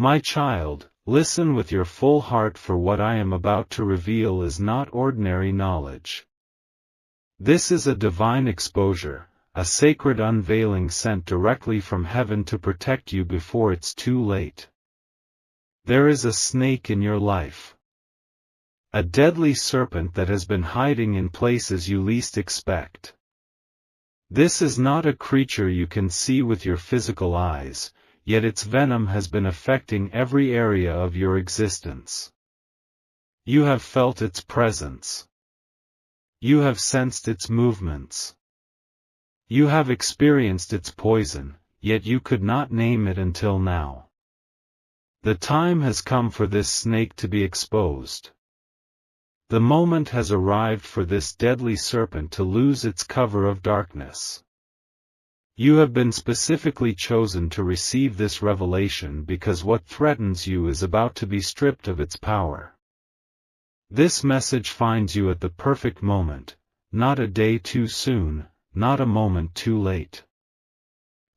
My child, listen with your full heart, for what I am about to reveal is not ordinary knowledge. This is a divine exposure, a sacred unveiling sent directly from heaven to protect you before it's too late. There is a snake in your life. A deadly serpent that has been hiding in places you least expect. This is not a creature you can see with your physical eyes, yet its venom has been affecting every area of your existence. You have felt its presence. You have sensed its movements. You have experienced its poison, yet you could not name it until now. The time has come for this snake to be exposed. The moment has arrived for this deadly serpent to lose its cover of darkness. You have been specifically chosen to receive this revelation because what threatens you is about to be stripped of its power. This message finds you at the perfect moment, not a day too soon, not a moment too late.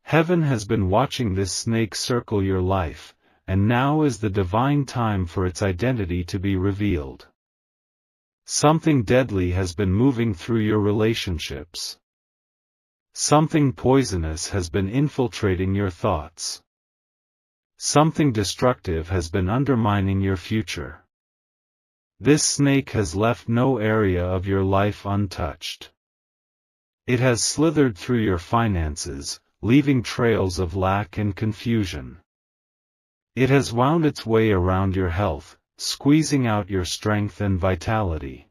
Heaven has been watching this snake circle your life, and now is the divine time for its identity to be revealed. Something deadly has been moving through your relationships. Something poisonous has been infiltrating your thoughts. Something destructive has been undermining your future. This snake has left no area of your life untouched. It has slithered through your finances, leaving trails of lack and confusion. It has wound its way around your health, squeezing out your strength and vitality.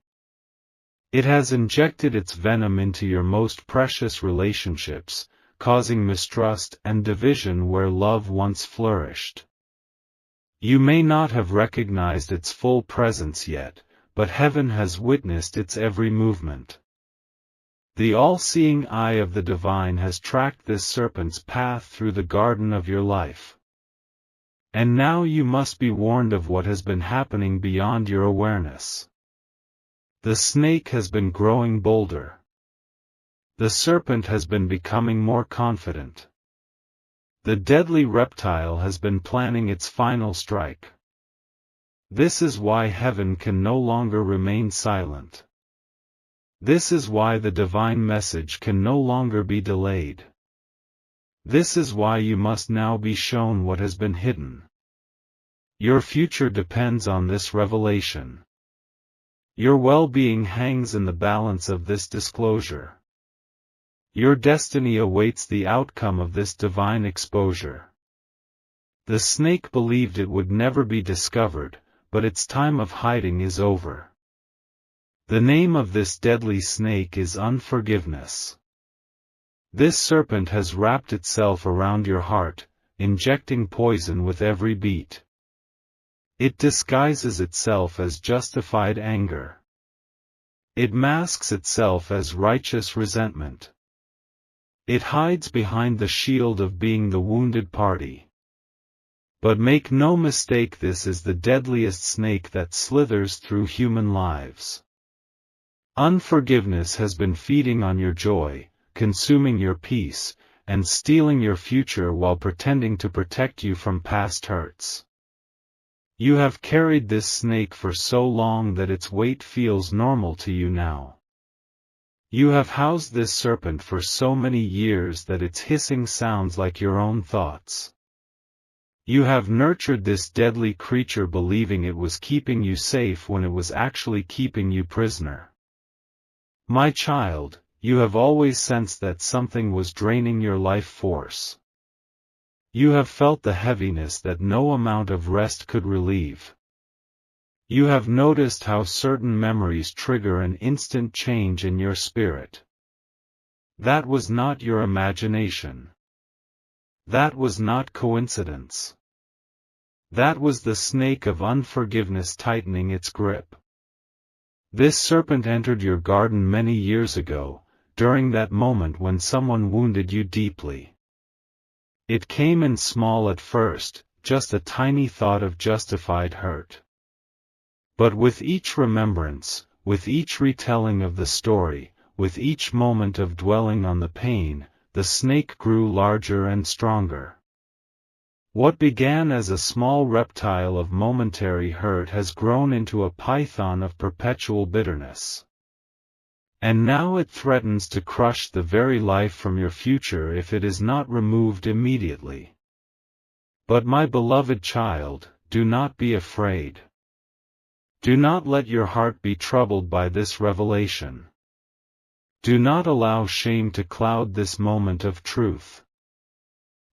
It has injected its venom into your most precious relationships, causing mistrust and division where love once flourished. You may not have recognized its full presence yet, but heaven has witnessed its every movement. The all-seeing eye of the divine has tracked this serpent's path through the garden of your life. And now you must be warned of what has been happening beyond your awareness. The snake has been growing bolder. The serpent has been becoming more confident. The deadly reptile has been planning its final strike. This is why heaven can no longer remain silent. This is why the divine message can no longer be delayed. This is why you must now be shown what has been hidden. Your future depends on this revelation. Your well-being hangs in the balance of this disclosure. Your destiny awaits the outcome of this divine exposure. The snake believed it would never be discovered, but its time of hiding is over. The name of this deadly snake is unforgiveness. This serpent has wrapped itself around your heart, injecting poison with every beat. It disguises itself as justified anger. It masks itself as righteous resentment. It hides behind the shield of being the wounded party. But make no mistake, this is the deadliest snake that slithers through human lives. Unforgiveness has been feeding on your joy, consuming your peace, and stealing your future while pretending to protect you from past hurts. You have carried this snake for so long that its weight feels normal to you now. You have housed this serpent for so many years that its hissing sounds like your own thoughts. You have nurtured this deadly creature believing it was keeping you safe when it was actually keeping you prisoner. My child, you have always sensed that something was draining your life force. You have felt the heaviness that no amount of rest could relieve. You have noticed how certain memories trigger an instant change in your spirit. That was not your imagination. That was not coincidence. That was the snake of unforgiveness tightening its grip. This serpent entered your garden many years ago, during that moment when someone wounded you deeply. It came in small at first, just a tiny thought of justified hurt. But with each remembrance, with each retelling of the story, with each moment of dwelling on the pain, the snake grew larger and stronger. What began as a small reptile of momentary hurt has grown into a python of perpetual bitterness. And now it threatens to crush the very life from your future if it is not removed immediately. But my beloved child, do not be afraid. Do not let your heart be troubled by this revelation. Do not allow shame to cloud this moment of truth.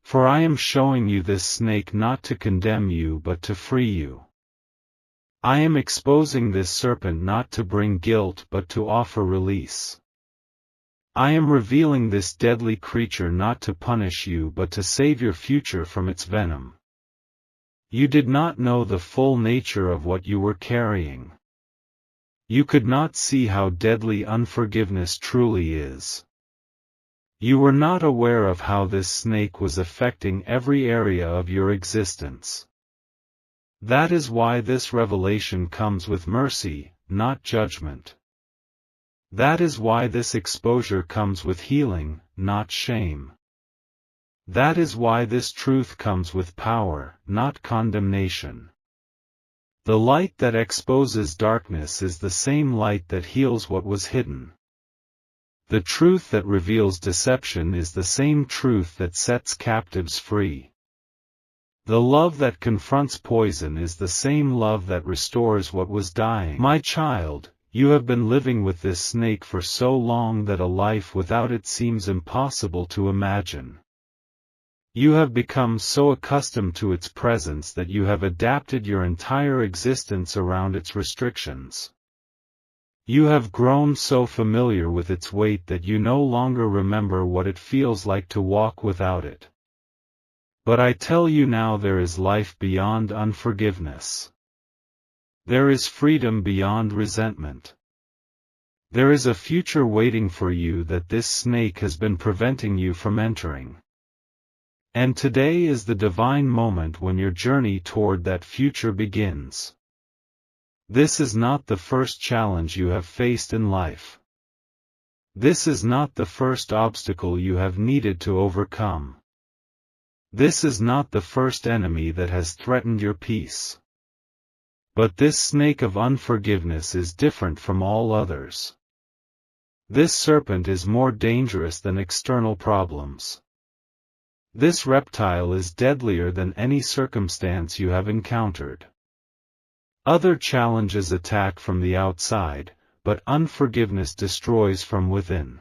For I am showing you this snake not to condemn you but to free you. I am exposing this serpent not to bring guilt but to offer release. I am revealing this deadly creature not to punish you but to save your future from its venom. You did not know the full nature of what you were carrying. You could not see how deadly unforgiveness truly is. You were not aware of how this snake was affecting every area of your existence. That is why this revelation comes with mercy, not judgment. That is why this exposure comes with healing, not shame. That is why this truth comes with power, not condemnation. The light that exposes darkness is the same light that heals what was hidden. The truth that reveals deception is the same truth that sets captives free. The love that confronts poison is the same love that restores what was dying. My child, you have been living with this snake for so long that a life without it seems impossible to imagine. You have become so accustomed to its presence that you have adapted your entire existence around its restrictions. You have grown so familiar with its weight that you no longer remember what it feels like to walk without it. But I tell you now, there is life beyond unforgiveness. There is freedom beyond resentment. There is a future waiting for you that this snake has been preventing you from entering. And today is the divine moment when your journey toward that future begins. This is not the first challenge you have faced in life. This is not the first obstacle you have needed to overcome. This is not the first enemy that has threatened your peace. But this snake of unforgiveness is different from all others. This serpent is more dangerous than external problems. This reptile is deadlier than any circumstance you have encountered. Other challenges attack from the outside, but unforgiveness destroys from within.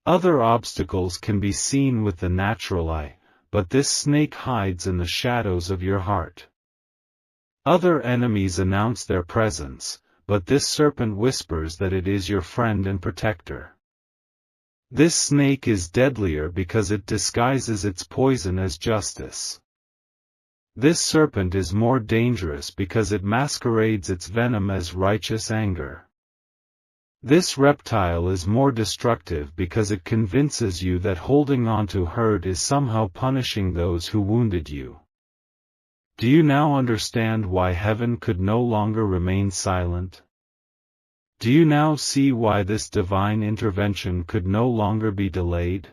Other obstacles can be seen with the natural eye, but this snake hides in the shadows of your heart. Other enemies announce their presence, but this serpent whispers that it is your friend and protector. This snake is deadlier because it disguises its poison as justice. This serpent is more dangerous because it masquerades its venom as righteous anger. This reptile is more destructive because it convinces you that holding on to hurt is somehow punishing those who wounded you. Do you now understand why heaven could no longer remain silent? Do you now see why this divine intervention could no longer be delayed?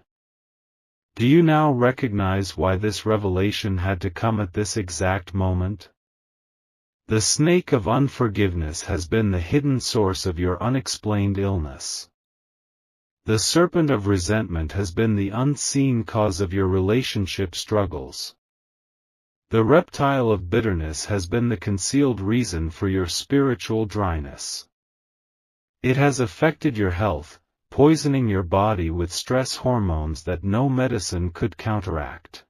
Do you now recognize why this revelation had to come at this exact moment? The snake of unforgiveness has been the hidden source of your unexplained illness. The serpent of resentment has been the unseen cause of your relationship struggles. The reptile of bitterness has been the concealed reason for your spiritual dryness. It has affected your health, poisoning your body with stress hormones that no medicine could counteract.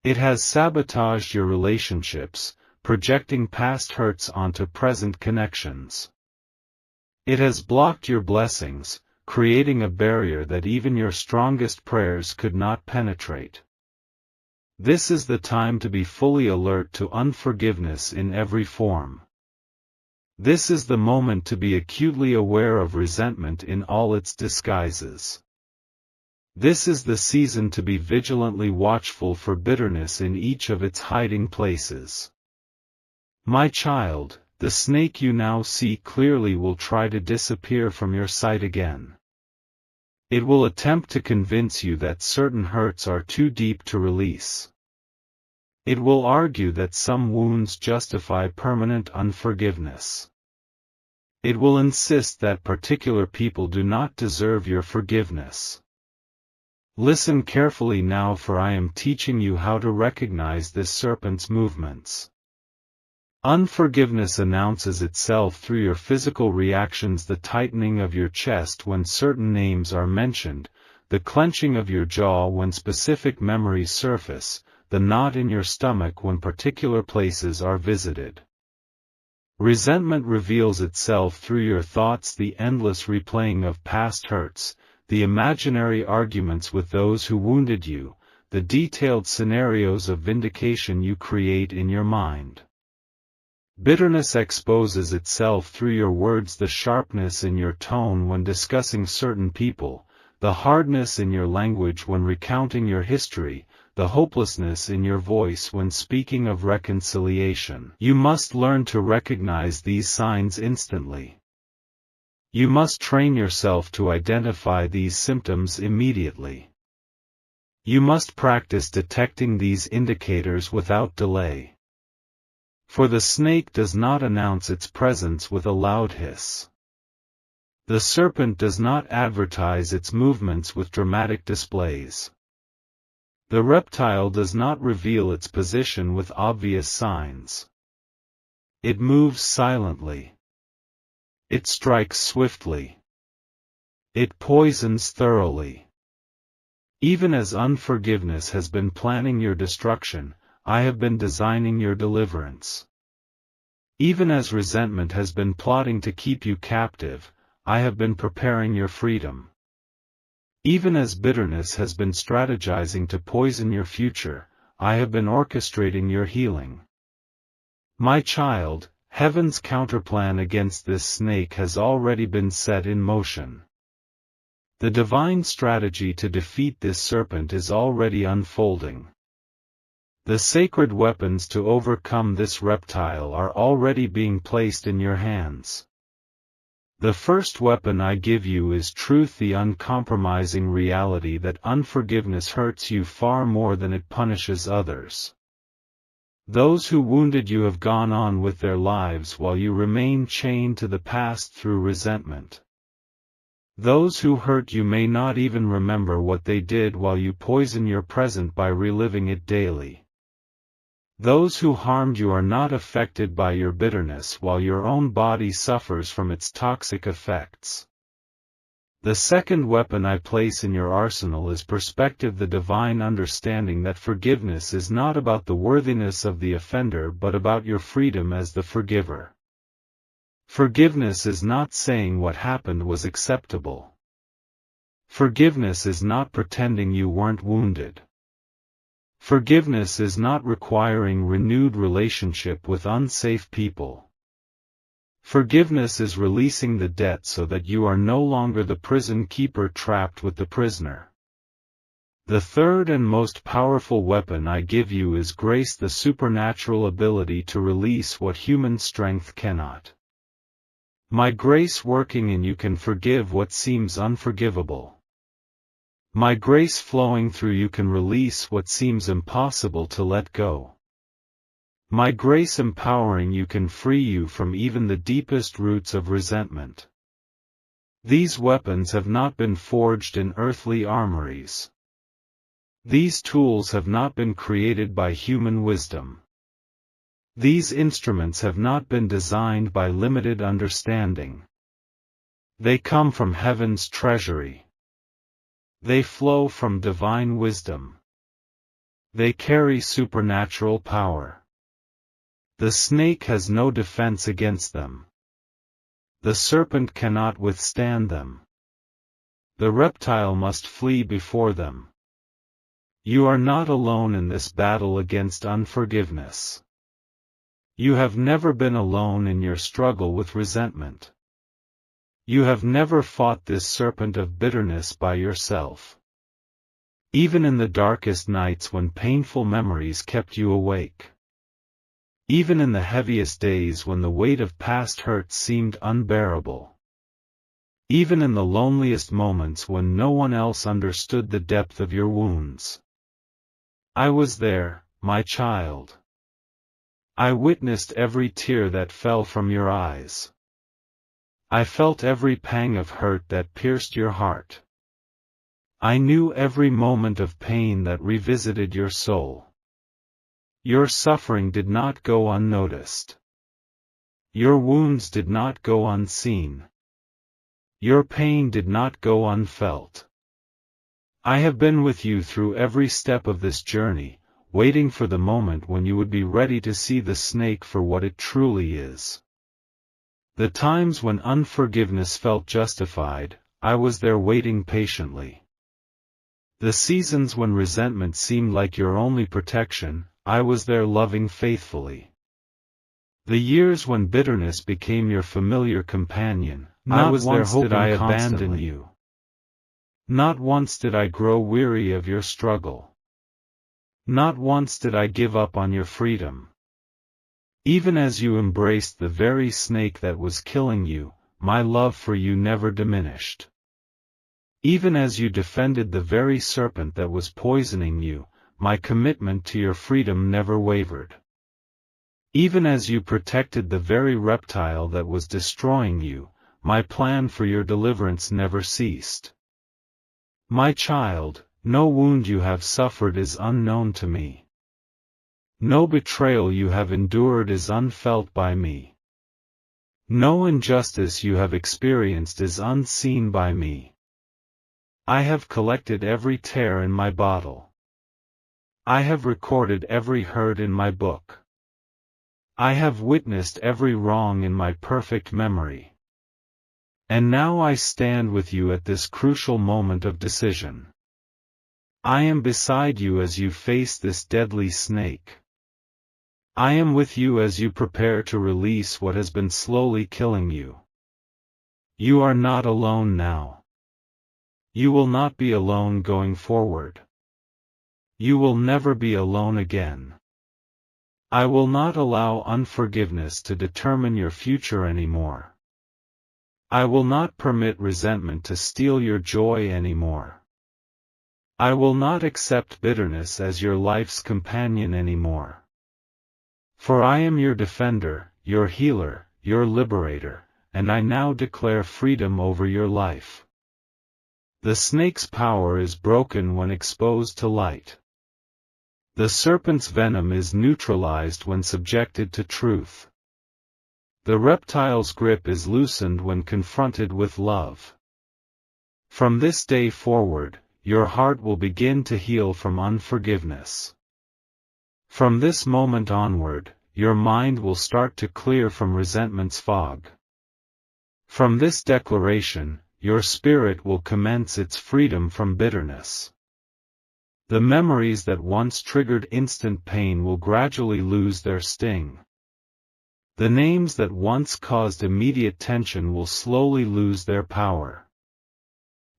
It has sabotaged your relationships, projecting past hurts onto present connections. It has blocked your blessings, creating a barrier that even your strongest prayers could not penetrate. This is the time to be fully alert to unforgiveness in every form. This is the moment to be acutely aware of resentment in all its disguises. This is the season to be vigilantly watchful for bitterness in each of its hiding places. My child, the snake you now see clearly will try to disappear from your sight again. It will attempt to convince you that certain hurts are too deep to release. It will argue that some wounds justify permanent unforgiveness. It will insist that particular people do not deserve your forgiveness. Listen carefully now, for I am teaching you how to recognize this serpent's movements. Unforgiveness announces itself through your physical reactions: the tightening of your chest when certain names are mentioned, the clenching of your jaw when specific memories surface, the knot in your stomach when particular places are visited. Resentment reveals itself through your thoughts: the endless replaying of past hurts, the imaginary arguments with those who wounded you, the detailed scenarios of vindication you create in your mind. Bitterness exposes itself through your words: the sharpness in your tone when discussing certain people, the hardness in your language when recounting your history, the hopelessness in your voice when speaking of reconciliation. You must learn to recognize these signs instantly. You must train yourself to identify these symptoms immediately. You must practice detecting these indicators without delay. For the snake does not announce its presence with a loud hiss. The serpent does not advertise its movements with dramatic displays. The reptile does not reveal its position with obvious signs. It moves silently. It strikes swiftly. It poisons thoroughly. Even as unforgiveness has been planning your destruction, I have been designing your deliverance. Even as resentment has been plotting to keep you captive, I have been preparing your freedom. Even as bitterness has been strategizing to poison your future, I have been orchestrating your healing. My child, heaven's counterplan against this snake has already been set in motion. The divine strategy to defeat this serpent is already unfolding. The sacred weapons to overcome this reptile are already being placed in your hands. The first weapon I give you is truth, the uncompromising reality that unforgiveness hurts you far more than it punishes others. Those who wounded you have gone on with their lives while you remain chained to the past through resentment. Those who hurt you may not even remember what they did while you poison your present by reliving it daily. Those who harmed you are not affected by your bitterness while your own body suffers from its toxic effects. The second weapon I place in your arsenal is perspective, the divine understanding that forgiveness is not about the worthiness of the offender but about your freedom as the forgiver. Forgiveness is not saying what happened was acceptable. Forgiveness is not pretending you weren't wounded. Forgiveness is not requiring renewed relationship with unsafe people. Forgiveness is releasing the debt so that you are no longer the prison keeper trapped with the prisoner. The third and most powerful weapon I give you is grace, the supernatural ability to release what human strength cannot. My grace working in you can forgive what seems unforgivable. My grace flowing through you can release what seems impossible to let go. My grace empowering you can free you from even the deepest roots of resentment. These weapons have not been forged in earthly armories. These tools have not been created by human wisdom. These instruments have not been designed by limited understanding. They come from heaven's treasury. They flow from divine wisdom. They carry supernatural power. The snake has no defense against them. The serpent cannot withstand them. The reptile must flee before them. You are not alone in this battle against unforgiveness. You have never been alone in your struggle with resentment. You have never fought this serpent of bitterness by yourself. Even in the darkest nights when painful memories kept you awake. Even in the heaviest days when the weight of past hurts seemed unbearable. Even in the loneliest moments when no one else understood the depth of your wounds. I was there, my child. I witnessed every tear that fell from your eyes. I felt every pang of hurt that pierced your heart. I knew every moment of pain that revisited your soul. Your suffering did not go unnoticed. Your wounds did not go unseen. Your pain did not go unfelt. I have been with you through every step of this journey, waiting for the moment when you would be ready to see the snake for what it truly is. The times when unforgiveness felt justified, I was there waiting patiently. The seasons when resentment seemed like your only protection, I was there loving faithfully. The years when bitterness became your familiar companion, I was there hoping constantly. Not once did I abandon you. Not once did I grow weary of your struggle. Not once did I give up on your freedom. Even as you embraced the very snake that was killing you, my love for you never diminished. Even as you defended the very serpent that was poisoning you, my commitment to your freedom never wavered. Even as you protected the very reptile that was destroying you, my plan for your deliverance never ceased. My child, no wound you have suffered is unknown to me. No betrayal you have endured is unfelt by me. No injustice you have experienced is unseen by me. I have collected every tear in my bottle. I have recorded every hurt in my book. I have witnessed every wrong in my perfect memory. And now I stand with you at this crucial moment of decision. I am beside you as you face this deadly snake. I am with you as you prepare to release what has been slowly killing you. You are not alone now. You will not be alone going forward. You will never be alone again. I will not allow unforgiveness to determine your future anymore. I will not permit resentment to steal your joy anymore. I will not accept bitterness as your life's companion anymore. For I am your defender, your healer, your liberator, and I now declare freedom over your life. The snake's power is broken when exposed to light. The serpent's venom is neutralized when subjected to truth. The reptile's grip is loosened when confronted with love. From this day forward, your heart will begin to heal from unforgiveness. From this moment onward, your mind will start to clear from resentment's fog. From this declaration, your spirit will commence its freedom from bitterness. The memories that once triggered instant pain will gradually lose their sting. The names that once caused immediate tension will slowly lose their power.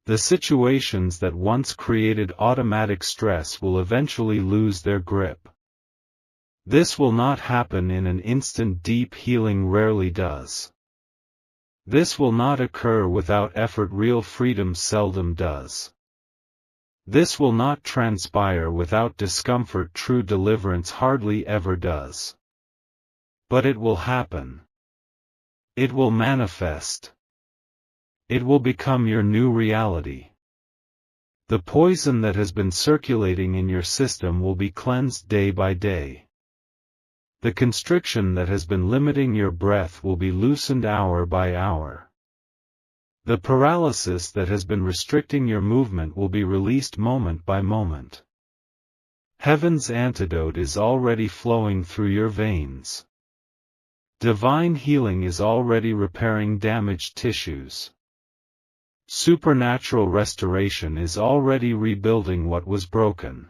The situations that once created automatic stress will eventually lose their grip. This will not happen in an instant. Deep healing rarely does. This will not occur without effort. Real freedom seldom does. This will not transpire without discomfort. True deliverance hardly ever does. But it will happen. It will manifest. It will become your new reality. The poison that has been circulating in your system will be cleansed day by day. The constriction that has been limiting your breath will be loosened hour by hour. The paralysis that has been restricting your movement will be released moment by moment. Heaven's antidote is already flowing through your veins. Divine healing is already repairing damaged tissues. Supernatural restoration is already rebuilding what was broken.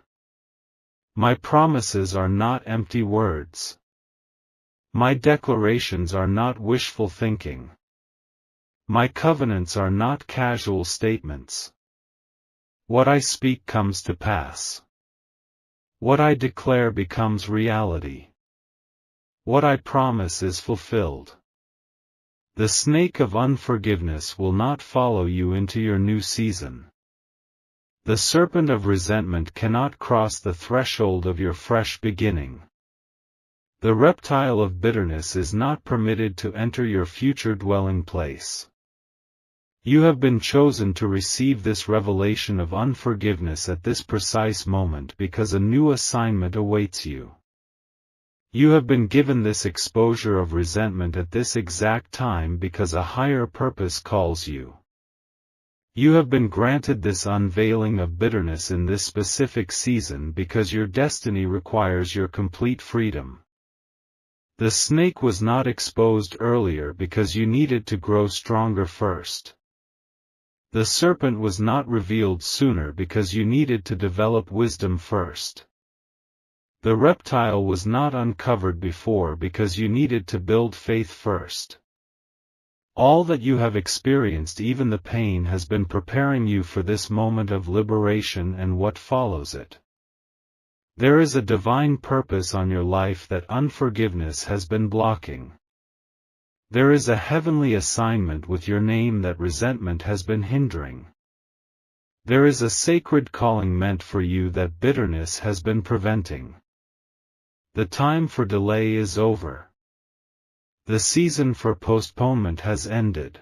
My promises are not empty words. My declarations are not wishful thinking. My covenants are not casual statements. What I speak comes to pass. What I declare becomes reality. What I promise is fulfilled. The snake of unforgiveness will not follow you into your new season. The serpent of resentment cannot cross the threshold of your fresh beginning. The reptile of bitterness is not permitted to enter your future dwelling place. You have been chosen to receive this revelation of unforgiveness at this precise moment because a new assignment awaits you. You have been given this exposure of resentment at this exact time because a higher purpose calls you. You have been granted this unveiling of bitterness in this specific season because your destiny requires your complete freedom. The snake was not exposed earlier because you needed to grow stronger first. The serpent was not revealed sooner because you needed to develop wisdom first. The reptile was not uncovered before because you needed to build faith first. All that you have experienced, even the pain, has been preparing you for this moment of liberation and what follows it. There is a divine purpose on your life that unforgiveness has been blocking. There is a heavenly assignment with your name that resentment has been hindering. There is a sacred calling meant for you that bitterness has been preventing. The time for delay is over. The season for postponement has ended.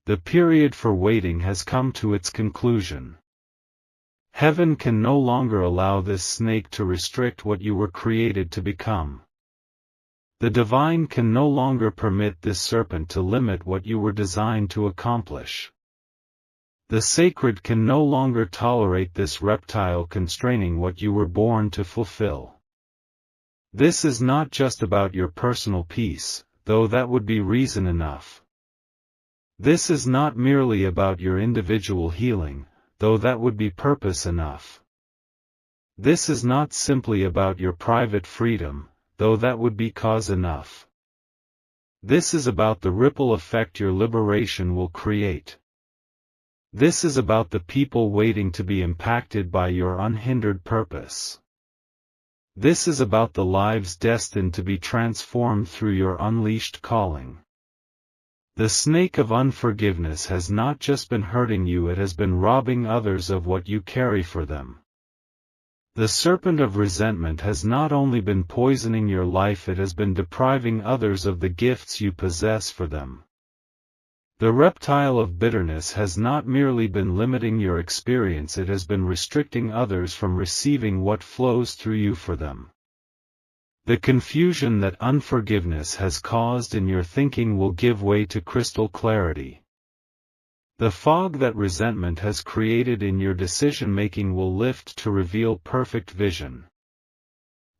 The period for waiting has come to its conclusion. Heaven can no longer allow this snake to restrict what you were created to become. The divine can no longer permit this serpent to limit what you were designed to accomplish. The sacred can no longer tolerate this reptile constraining what you were born to fulfill. This is not just about your personal peace, though that would be reason enough. This is not merely about your individual healing, though that would be purpose enough. This is not simply about your private freedom, though that would be cause enough. This is about the ripple effect your liberation will create. This is about the people waiting to be impacted by your unhindered purpose. This is about the lives destined to be transformed through your unleashed calling. The snake of unforgiveness has not just been hurting you, it has been robbing others of what you carry for them. The serpent of resentment has not only been poisoning your life, it has been depriving others of the gifts you possess for them. The reptile of bitterness has not merely been limiting your experience, it has been restricting others from receiving what flows through you for them. The confusion that unforgiveness has caused in your thinking will give way to crystal clarity. The fog that resentment has created in your decision-making will lift to reveal perfect vision.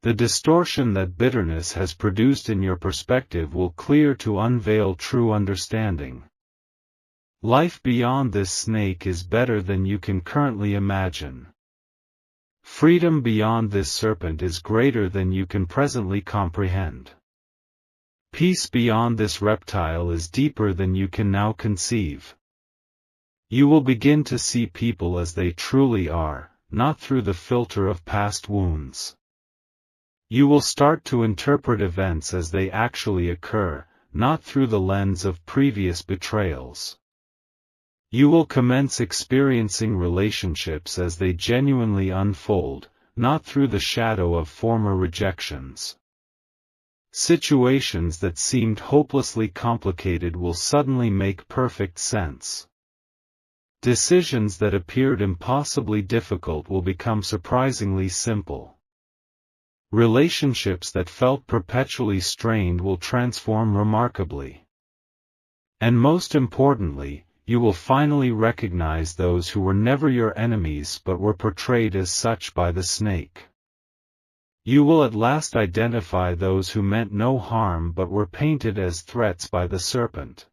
The distortion that bitterness has produced in your perspective will clear to unveil true understanding. Life beyond this snake is better than you can currently imagine. Freedom beyond this serpent is greater than you can presently comprehend. Peace beyond this reptile is deeper than you can now conceive. You will begin to see people as they truly are, not through the filter of past wounds. You will start to interpret events as they actually occur, not through the lens of previous betrayals. You will commence experiencing relationships as they genuinely unfold, not through the shadow of former rejections. Situations that seemed hopelessly complicated will suddenly make perfect sense. Decisions that appeared impossibly difficult will become surprisingly simple. Relationships that felt perpetually strained will transform remarkably. And most importantly, you will finally recognize those who were never your enemies but were portrayed as such by the snake. You will at last identify those who meant no harm but were painted as threats by the serpent.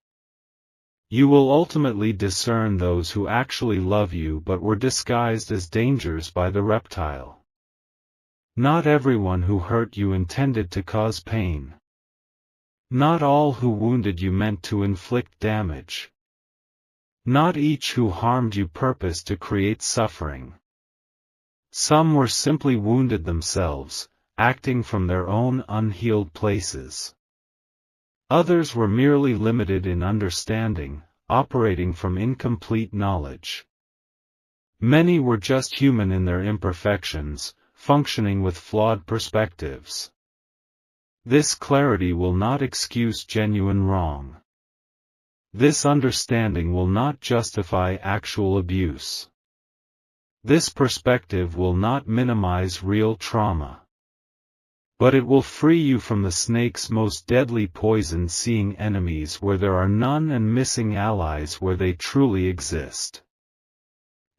You will ultimately discern those who actually love you but were disguised as dangers by the reptile. Not everyone who hurt you intended to cause pain. Not all who wounded you meant to inflict damage. Not each who harmed you purposed to create suffering. Some were simply wounded themselves, acting from their own unhealed places. Others were merely limited in understanding, operating from incomplete knowledge. Many were just human in their imperfections, functioning with flawed perspectives. This clarity will not excuse genuine wrong. This understanding will not justify actual abuse. This perspective will not minimize real trauma. But it will free you from the snake's most deadly poison, seeing enemies where there are none and missing allies where they truly exist.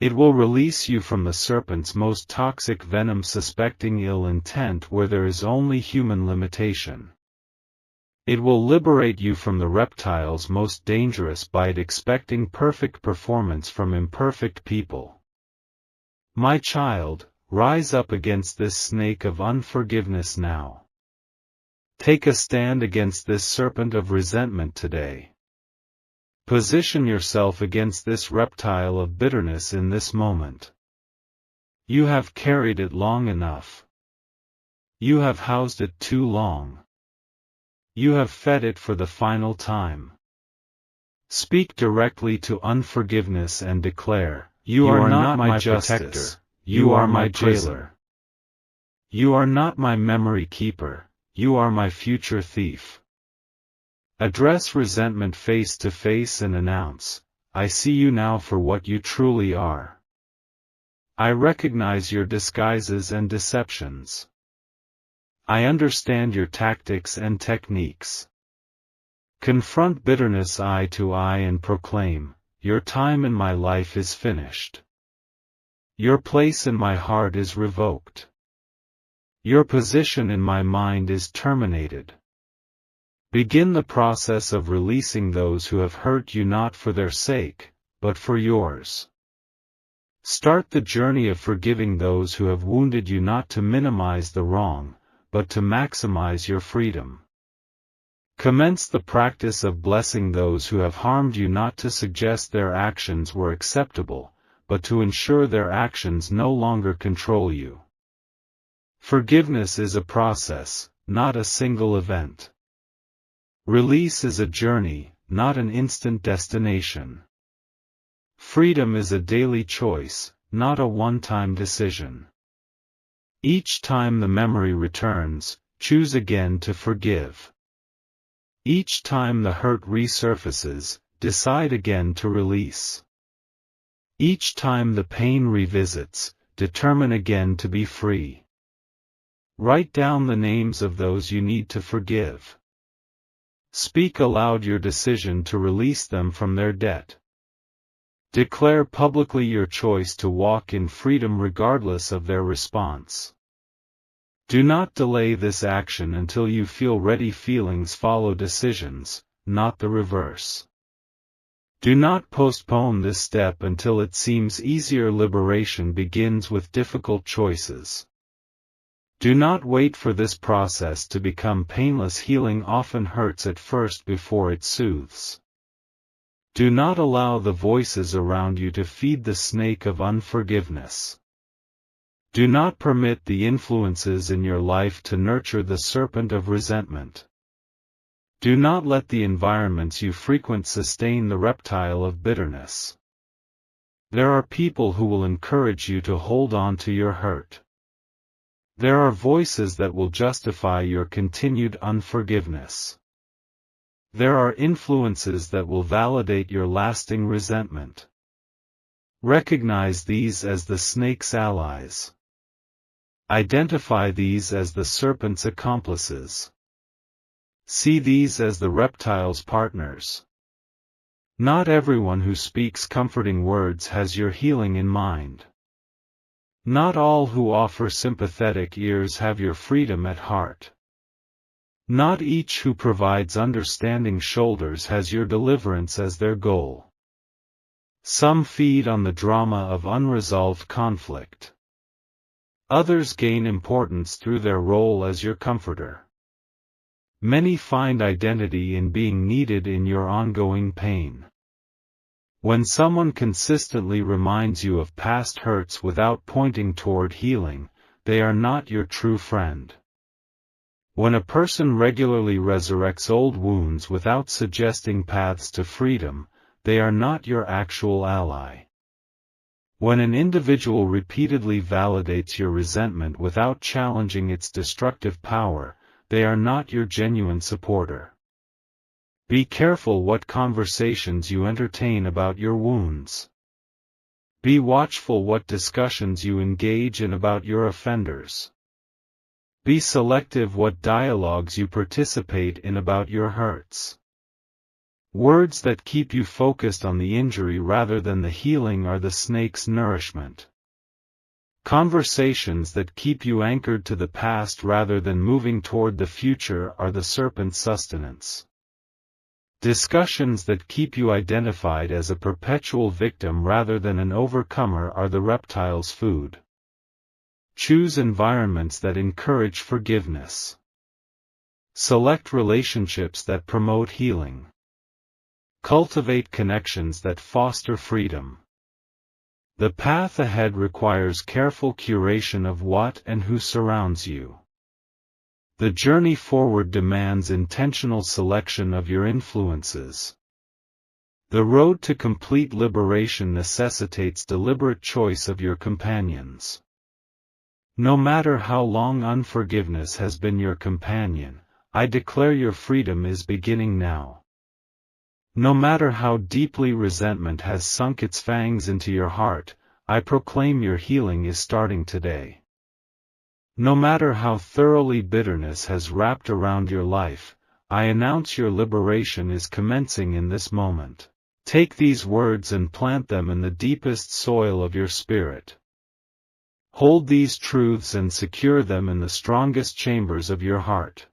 It will release you from the serpent's most toxic venom, suspecting ill intent where there is only human limitation. It will liberate you from the reptile's most dangerous bite, expecting perfect performance from imperfect people. My child, rise up against this snake of unforgiveness now. Take a stand against this serpent of resentment today. Position yourself against this reptile of bitterness in this moment. You have carried it long enough. You have housed it too long. You have fed it for the final time. Speak directly to unforgiveness and declare, "You are not my protector, you are my jailer. You are not my memory keeper, you are my future thief." Address resentment face to face and announce, "I see you now for what you truly are. I recognize your disguises and deceptions. I understand your tactics and techniques." Confront bitterness eye to eye and proclaim, "Your time in my life is finished. Your place in my heart is revoked. Your position in my mind is terminated." Begin the process of releasing those who have hurt you, not for their sake, but for yours. Start the journey of forgiving those who have wounded you, not to minimize the wrong, but to maximize your freedom. Commence the practice of blessing those who have harmed you, not to suggest their actions were acceptable, but to ensure their actions no longer control you. Forgiveness is a process, not a single event. Release is a journey, not an instant destination. Freedom is a daily choice, not a one-time decision. Each time the memory returns, choose again to forgive. Each time the hurt resurfaces, decide again to release. Each time the pain revisits, determine again to be free. Write down the names of those you need to forgive. Speak aloud your decision to release them from their debt. Declare publicly your choice to walk in freedom regardless of their response. Do not delay this action until you feel ready. Feelings follow decisions, not the reverse. Do not postpone this step until it seems easier. Liberation begins with difficult choices. Do not wait for this process to become painless. Healing often hurts at first before it soothes. Do not allow the voices around you to feed the snake of unforgiveness. Do not permit the influences in your life to nurture the serpent of resentment. Do not let the environments you frequent sustain the reptile of bitterness. There are people who will encourage you to hold on to your hurt. There are voices that will justify your continued unforgiveness. There are influences that will validate your lasting resentment. Recognize these as the snake's allies. Identify these as the serpent's accomplices. See these as the reptile's partners. Not everyone who speaks comforting words has your healing in mind. Not all who offer sympathetic ears have your freedom at heart. Not each who provides understanding shoulders has your deliverance as their goal. Some feed on the drama of unresolved conflict. Others gain importance through their role as your comforter. Many find identity in being needed in your ongoing pain. When someone consistently reminds you of past hurts without pointing toward healing, they are not your true friend. When a person regularly resurrects old wounds without suggesting paths to freedom, they are not your actual ally. When an individual repeatedly validates your resentment without challenging its destructive power, they are not your genuine supporter. Be careful what conversations you entertain about your wounds. Be watchful what discussions you engage in about your offenders. Be selective what dialogues you participate in about your hurts. Words that keep you focused on the injury rather than the healing are the snake's nourishment. Conversations that keep you anchored to the past rather than moving toward the future are the serpent's sustenance. Discussions that keep you identified as a perpetual victim rather than an overcomer are the reptile's food. Choose environments that encourage forgiveness. Select relationships that promote healing. Cultivate connections that foster freedom. The path ahead requires careful curation of what and who surrounds you. The journey forward demands intentional selection of your influences. The road to complete liberation necessitates deliberate choice of your companions. No matter how long unforgiveness has been your companion, I declare your freedom is beginning now. No matter how deeply resentment has sunk its fangs into your heart, I proclaim your healing is starting today. No matter how thoroughly bitterness has wrapped around your life, I announce your liberation is commencing in this moment. Take these words and plant them in the deepest soil of your spirit. Hold these truths and secure them in the strongest chambers of your heart.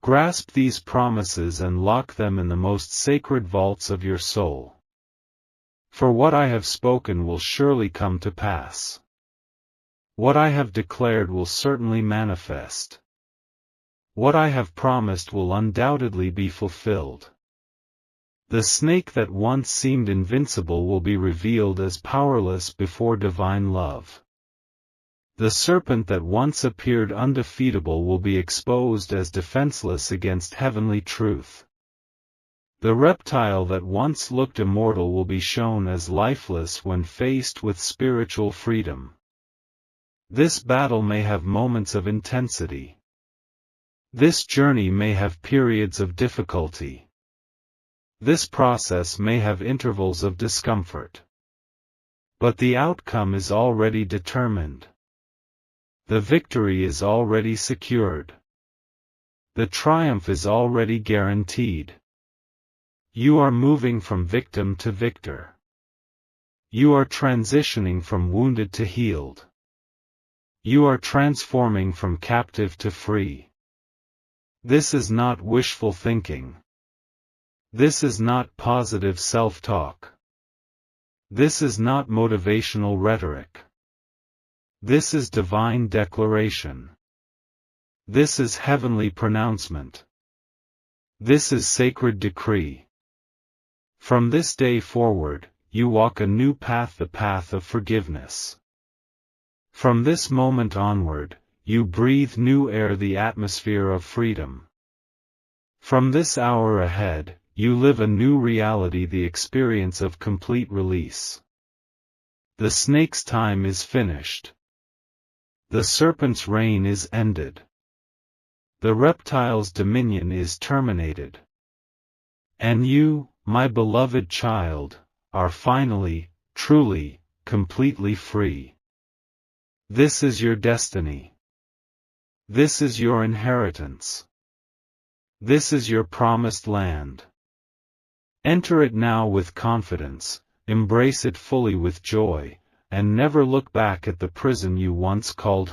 Grasp these promises and lock them in the most sacred vaults of your soul. For what I have spoken will surely come to pass. What I have declared will certainly manifest. What I have promised will undoubtedly be fulfilled. The snake that once seemed invincible will be revealed as powerless before divine love. The serpent that once appeared undefeatable will be exposed as defenseless against heavenly truth. The reptile that once looked immortal will be shown as lifeless when faced with spiritual freedom. This battle may have moments of intensity. This journey may have periods of difficulty. This process may have intervals of discomfort. But the outcome is already determined. The victory is already secured. The triumph is already guaranteed. You are moving from victim to victor. You are transitioning from wounded to healed. You are transforming from captive to free. This is not wishful thinking. This is not positive self-talk. This is not motivational rhetoric. This is divine declaration. This is heavenly pronouncement. This is sacred decree. From this day forward, you walk a new path, the path of forgiveness. From this moment onward, you breathe new air, the atmosphere of freedom. From this hour ahead, you live a new reality, the experience of complete release. The snake's time is finished. The serpent's reign is ended. The reptile's dominion is terminated. And you, my beloved child, are finally, truly, completely free. This is your destiny. This is your inheritance. This is your promised land. Enter it now with confidence, embrace it fully with joy, and never look back at the prison you once called